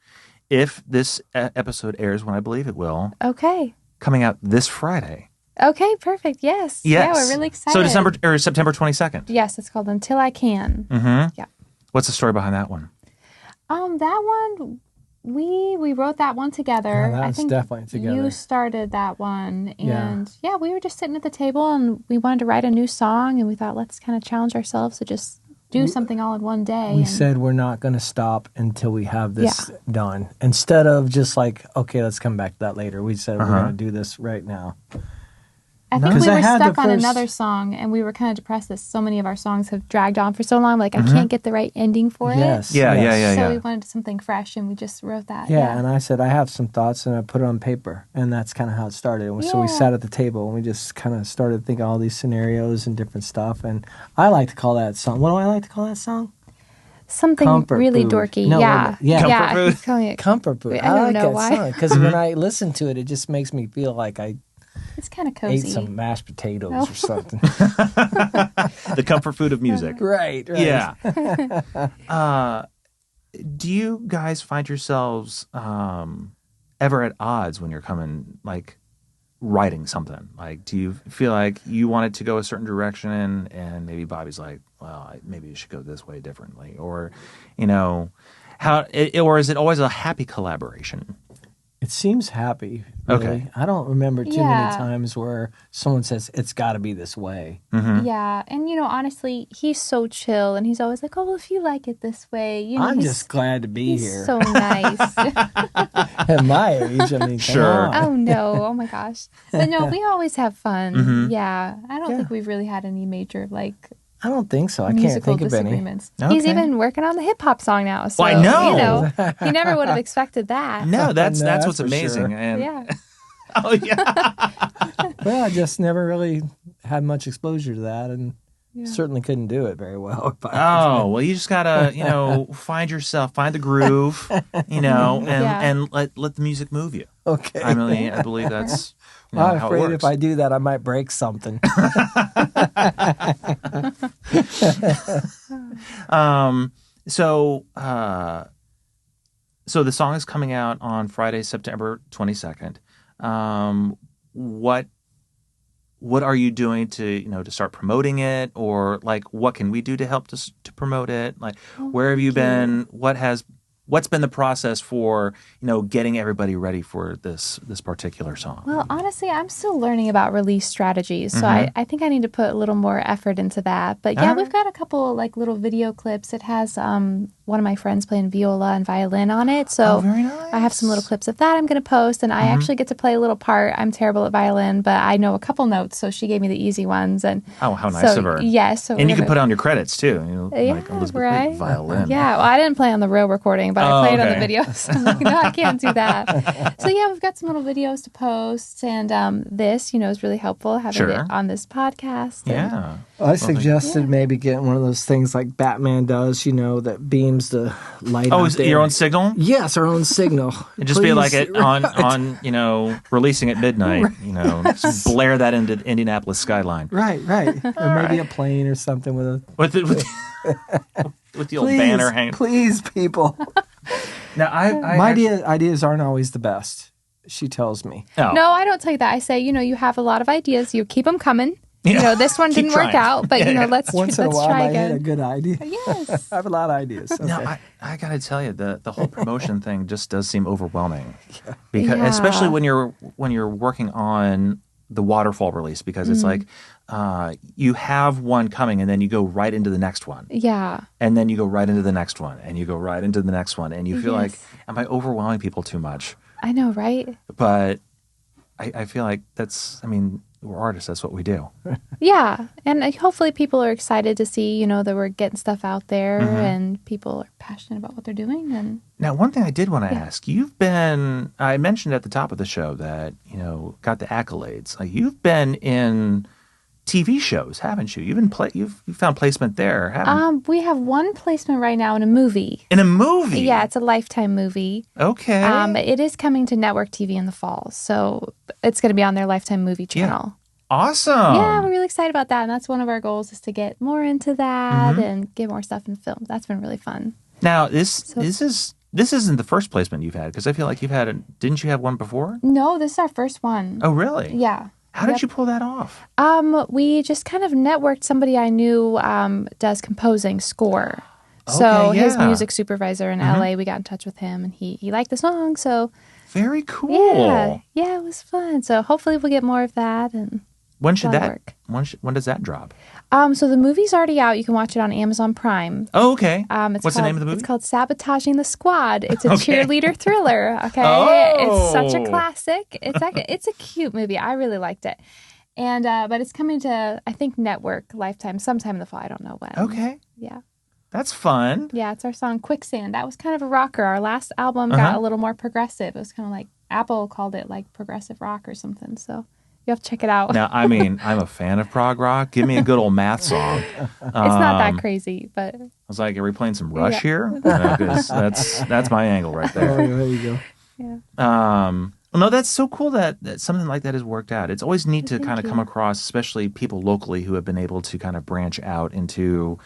if this episode airs when I believe it will, Okay. coming out this Friday. Okay, perfect. Yes. Yes. Yeah, we're really excited. So September 22nd. Yes, it's called Until I Can. Mm-hmm. Yeah. What's the story behind that one? That one, we wrote that one together. Yeah, that I was think definitely together. you started that one, Yeah. and we were just sitting at the table, and we wanted to write a new song, and we thought, let's kind of challenge ourselves to just do something all in one day. We and- said we're not going to stop until we have this done. Instead of just okay, let's come back to that later. We said we're going to do this right now. I think Because we I were had the stuck on first- another song, and we were kind of depressed that so many of our songs have dragged on for so long. I can't get the right ending for Yes. it. Yeah, yes. yeah, yeah, So yeah. we wanted something fresh, and we just wrote that. Yeah, and I said I have some thoughts, and I put it on paper, and that's kind of how it started. And so we Yeah. sat at the table, and we just kind of started thinking all these scenarios and different stuff. And I like to call that song. What do I like to call that song? something Comfort really food. dorky. No, Yeah. yeah. Comfort food? he's calling it- Comfort food. I don't like know that why. song because when I listen to it, it just makes me feel like I It's kind of cozy. ate some mashed potatoes Oh. or something. The comfort food of music. right. Yeah. Do you guys find yourselves ever at odds when you're coming, like, writing something? Like, do you feel like you want it to go a certain direction and maybe Bobby's like, well, maybe you should go this way differently? Or, you know, or is it always a happy collaboration? It seems happy. Really. Okay. I don't remember too Yeah. many times where someone says it's got to be this way. Mm-hmm. Yeah, and honestly, he's so chill, and he's always like, "Oh, well, if you like it this way, I'm he's, just glad to be he's here. so nice." At my age, I mean, come Sure. on. Oh no! Oh my gosh! But no, we always have fun. Mhm. Yeah, I don't Yeah. think we've really had any major I don't think so. I can't musical think of any. disagreements. Okay. He's even working on the hip hop song now. So Well, I know. he never would have expected that. No, that's No, that's that's what's for amazing. sure. And Yeah. oh yeah. Well, I just never really had much exposure to that and Yeah. certainly couldn't do it very well. Oh, well, you just gotta, find the groove, and Yeah. and let the music move you. Okay. I believe that's I'm how it afraid works. if I do that, I might break something. So the song is coming out on Friday, September 22nd. What are you doing to start promoting it, or like what can we do to help to promote it? Like where have you been? What's been the process for getting everybody ready for this particular song? Well, honestly, I'm still learning about release strategies, so Mhm. I think I need to put a little more effort into that. But yeah, Alright. we've got a couple like little video clips. It has one of my friends playing viola and violin on it, so very nice. I have some little clips of that I'm going to post, and I actually get to play a little part. I'm terrible at violin, but I know a couple notes, so she gave me the easy ones. And Oh, how nice so, of her! Yes, so And you can put on your credits too. Yeah, like Elizabeth right. played violin. Yeah, well, I didn't play on the real recording, but Oh, I played on okay. the video. So I'm like, no, I can't do that. So yeah, we've got some little videos to post, and this, is really helpful having Sure. it on this podcast. And Yeah. I suggested maybe getting one of those things like Batman does, that beams the light. Oh, out is it there. your own signal? Yes, our own signal. And just be like Please. it on releasing at midnight. Just blare that into the Indianapolis skyline Right. Or maybe a plane or something with a. with the old Please, banner hanging. please, people. Now I My actually- ideas aren't always the best. She tells me. Oh. No, I don't tell you that. I say, you have a lot of ideas. You keep them coming. Yeah. This one Keep didn't work trying. out, but Yeah. let's Once in a while, try I hit a again. good idea. Yes. I have a lot of ideas. Okay. No, I gotta tell you, the whole promotion thing just does seem overwhelming, because Yeah. especially when you're working on the waterfall release, because it's like you have one coming and then you go right into the next one, Yeah. and then you go right into the next one, and you go right into the next one, and you feel like, Yes. am I overwhelming people too much? I know, right? But I feel like we're artists. That's what we do. Yeah, and hopefully people are excited to see, that we're getting stuff out there, Mm-hmm. and people are passionate about what they're doing. And Now, one thing I did want to ask, I mentioned at the top of the show that, got the accolades. Like, you've been in TV shows, haven't you? You've found placement there, haven't you? we have one placement right now in a movie. In a movie? Yeah, it's a Lifetime movie. Okay. It is coming to network TV in the fall, so it's going to be on their Lifetime movie channel. Awesome. Yeah, we're really excited about that, and that's one of our goals is to get more into that and get more stuff in film. That's been really fun. Now, this isn't the first placement you've had, because I feel like didn't you have one before? No, this is our first one. Oh, really? Yeah. How did you pull that off? We just kind of networked somebody I knew does composing score. So Okay, his yeah. music supervisor in LA, we got in touch with him, and he liked the song. So Very cool. yeah, it was fun. So hopefully we'll get more of that. And When should That'll that? work. When does that drop? so the movie's already out. You can watch it on Amazon Prime. Oh, okay. What's the name of the movie? It's called Sabotaging the Squad. It's a Okay. cheerleader thriller. Okay, it's such a classic. It's a cute movie. I really liked it. And but it's coming to, I think, network Lifetime sometime in the fall. I don't know when. Okay. Yeah. That's fun. Yeah, it's our song Quicksand. That was kind of a rocker. Our last album got a little more progressive. It was kind of like Apple called it like progressive rock or something. So You have to check it out. Now, I mean, I'm a fan of prog rock. Give me a good old math song. It's not that crazy, but I was like, are we playing some Rush here? 'Cause that's my angle right Oh, there. there you go. yeah. No, that's so cool that something like that has worked out. It's always neat to Thank kind of you. come across, especially people locally who have been able to kind of branch out into,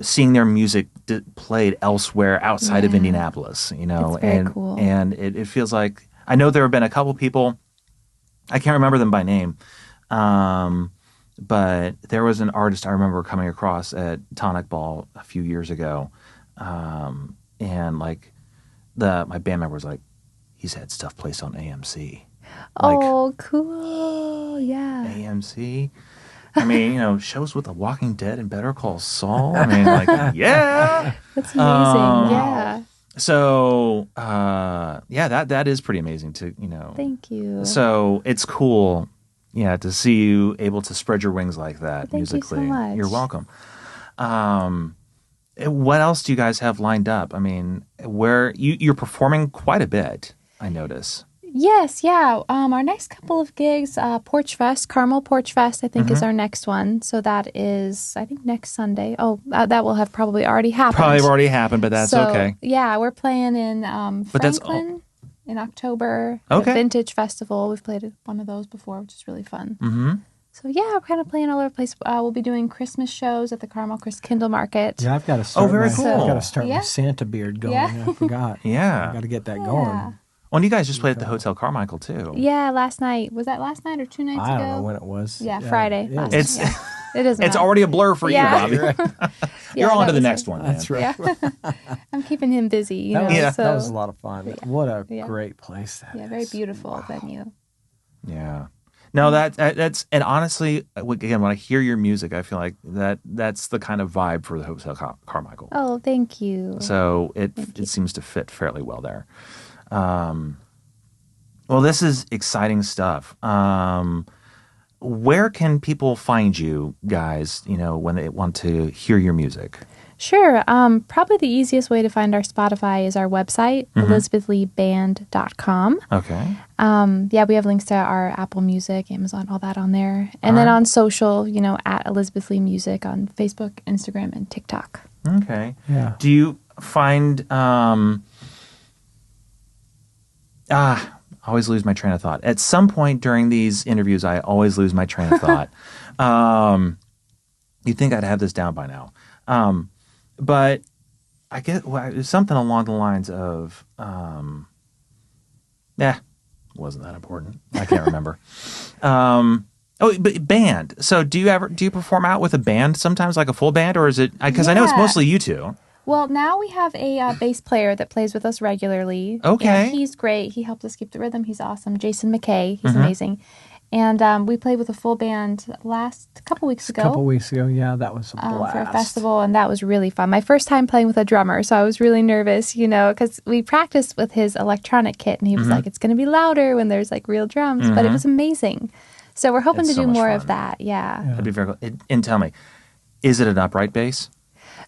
seeing their music played elsewhere outside of Yeah. Indianapolis. It's very cool. And it feels like I know there have been a couple people. I can't remember them by name, but there was an artist I remember coming across at Tonic Ball a few years ago, and like my band member was like, he's had stuff placed on AMC. Like, oh, cool. Yeah. AMC. I mean, shows with The Walking Dead and Better Call Saul. I mean, like, yeah. That's amazing. Yeah. So, that is pretty amazing to. Thank you. So it's cool, to see you able to spread your wings like that Thank you so musically. much. You're welcome. What else do you guys have lined up? I mean, where you're performing quite a bit, I notice. Yes, yeah. Our next couple of gigs, Porch Fest, Carmel Porch Fest, I think is our next one. So that is, I think, next Sunday. Oh, that will have probably already happened. Probably already happened, but that's So, okay. Yeah, we're playing in But that's Franklin in October. Okay. The Vintage Festival. We've played at one of those before, which is really fun. Mm-hmm. So yeah, we're kind of playing all over the place. We'll be doing Christmas shows at the Carmel Kindle Market. Yeah, I've got to start. very cool. I've got to start Yeah. my Santa beard going. Yeah. I forgot. Yeah. I got to get that Yeah. going. Well, and you guys just played at the Hotel Carmichael too. Yeah, last night. Was that last night or 2 nights ago? I don't know when it was. Yeah, Friday. Yeah, last It's night. Yeah. It doesn't it's matter. already a blur for Yeah. you, Bobby. Yeah, You're on that to the was next it. one. Man. That's right. Yeah. I'm keeping him busy, you know. Yeah. So, That was a lot of fun. What a Yeah. great place that yeah, very is. beautiful venue. Yeah. No, that's and honestly, again, when I hear your music, I feel like that's the kind of vibe for the Hotel Carmichael. Oh, thank you. So it seems to fit fairly well there. Well, this is exciting stuff. Where can people find you guys, when they want to hear your music? Sure. Probably the easiest way to find our Spotify is our website, elizabethleeband.com. Okay. Yeah, we have links to our Apple Music, Amazon, all that on there. And then on social, at Elizabeth Lee Music on Facebook, Instagram, and TikTok. Okay. Yeah. Do you find I always lose my train of thought. At some point during these interviews, I always lose my train of thought. You'd think I'd have this down by now. But I get something along the lines of, wasn't that important. I can't remember. But band. So do you perform out with a band sometimes, like a full band, or is it, because I know it's Yeah. mostly you two. Well, now we have a bass player that plays with us regularly. Okay. And he's great. He helps us keep the rhythm. He's awesome. Jason McKay. He's amazing. And we played with a full band couple weeks ago. A couple weeks ago, yeah, that was a blast. For a festival, and that was really fun. My first time playing with a drummer, so I was really nervous, because we practiced with his electronic kit, and he was like, it's going to be louder when there's like real drums, but it was amazing. So we're hoping It's to so do much more fun. of that, yeah. That'd be very cool. And tell me, is it an upright bass?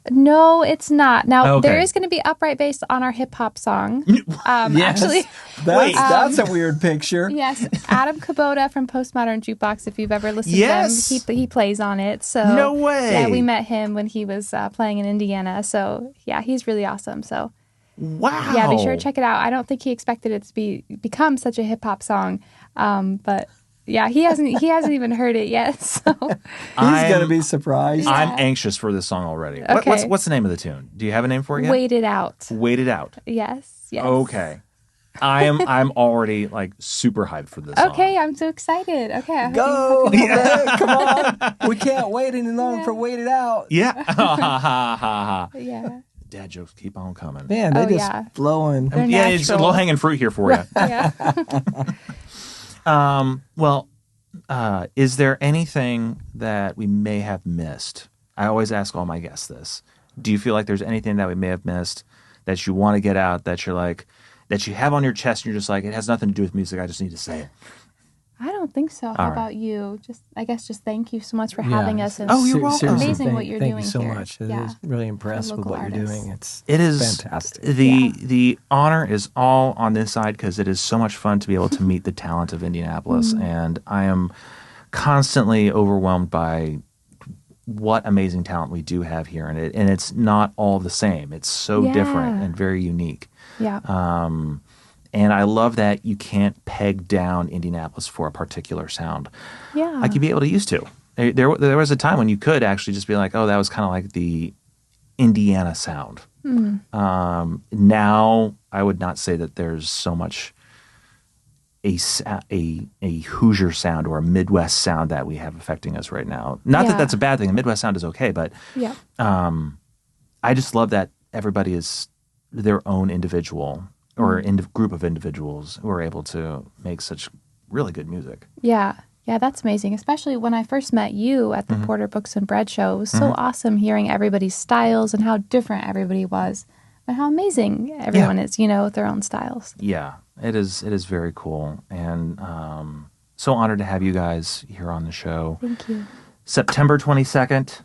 No, it's not. Now, Okay. there is going to be upright bass on our hip-hop song. Yes. Actually, That's a weird picture. yes, Adam Kubota from Postmodern Jukebox, if you've ever listened Yes. to them, he plays on it. So No way. Yeah, we met him when he was playing in Indiana. So, yeah, he's really awesome. So, Wow. yeah, be sure to check it out. I don't think he expected it to become such a hip-hop song, but yeah, he hasn't even heard it yet. So He's going to be surprised. I'm anxious for this song already. Okay. What's the name of the tune? Do you have a name for it yet? wait it out. Wait it out. Yes. Okay. I'm already like super hyped for this song. Okay, I'm so excited. Okay, I hope Go! Hey, come on. We can't wait any longer for Wait It Out. Yeah. Ha ha ha ha. Yeah. Dad jokes keep on coming. Man, they Oh, just yeah. flowing. They're Yeah, it's natural. low-hanging fruit here for you. Yeah. Is there anything that we may have missed? I always ask all my guests this. Do you feel like there's anything that we may have missed that you want to get out, that you're like, that you have on your chest and you're just like, it has nothing to do with music, I just need to say it? I don't think so. How right. about you? I guess thank you so much for Yeah. having us. And Oh, you're welcome. Seriously, amazing what you're thank doing you so here. much. It Yeah. is really impressed with local what you're artists. doing. It is fantastic. The honor is all on this side because it is so much fun to be able to meet the talent of Indianapolis, and I am constantly overwhelmed by what amazing talent we do have here, and it's not all the same. It's so different and very unique. Yeah. And I love that you can't peg down Indianapolis for a particular sound. Yeah. Like you'd be able to used to. There was a time when you could actually just be like, oh, that was kind of like the Indiana sound. Now, I would not say that there's so much a Hoosier sound or a Midwest sound that we have affecting us right now. Not that that's a bad thing. The Midwest sound is okay, but Yeah. I just love that everybody is their own individual or group of individuals who are able to make such really good music. Yeah. Yeah, that's amazing. Especially when I first met you at the Porter Books and Bread show. It was so awesome hearing everybody's styles and how different everybody was. And how amazing everyone is, with their own styles. Yeah, it is very cool. And so honored to have you guys here on the show. Thank you. September 22nd.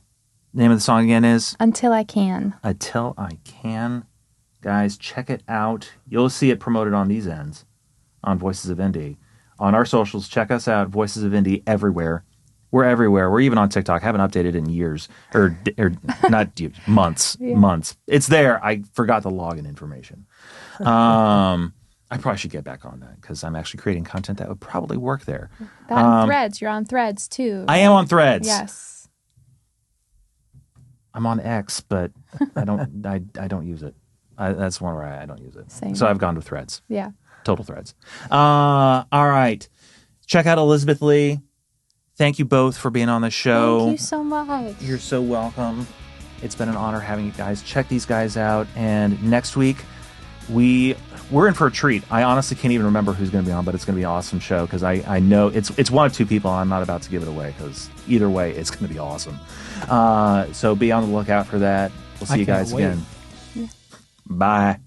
Name of the song again is? Until I Can. Until I Can. Guys, check it out. You'll see it promoted on these ends on Voices of Indy. On our socials, check us out, Voices of Indy, everywhere. We're everywhere. We're even on TikTok. Haven't updated in years. Or not years, months. Yeah. Months. It's there. I forgot the login information. I probably should get back on that because I'm actually creating content that would probably work there. That and Threads. You're on Threads, too. I am on Threads. Yes. I'm on X, but I don't use it. That's one where I don't use it. Same. So I've gone to Threads. Yeah. Total Threads. All right. Check out Elizabeth Lee. Thank you both for being on the show. Thank you so much. You're so welcome. It's been an honor having you guys. Check these guys out. And next week, we're in for a treat. I honestly can't even remember who's going to be on, but it's going to be an awesome show because I know it's one of two people. And I'm not about to give it away because either way, it's going to be awesome. So be on the lookout for that. We'll see you guys again. Yeah. Bye.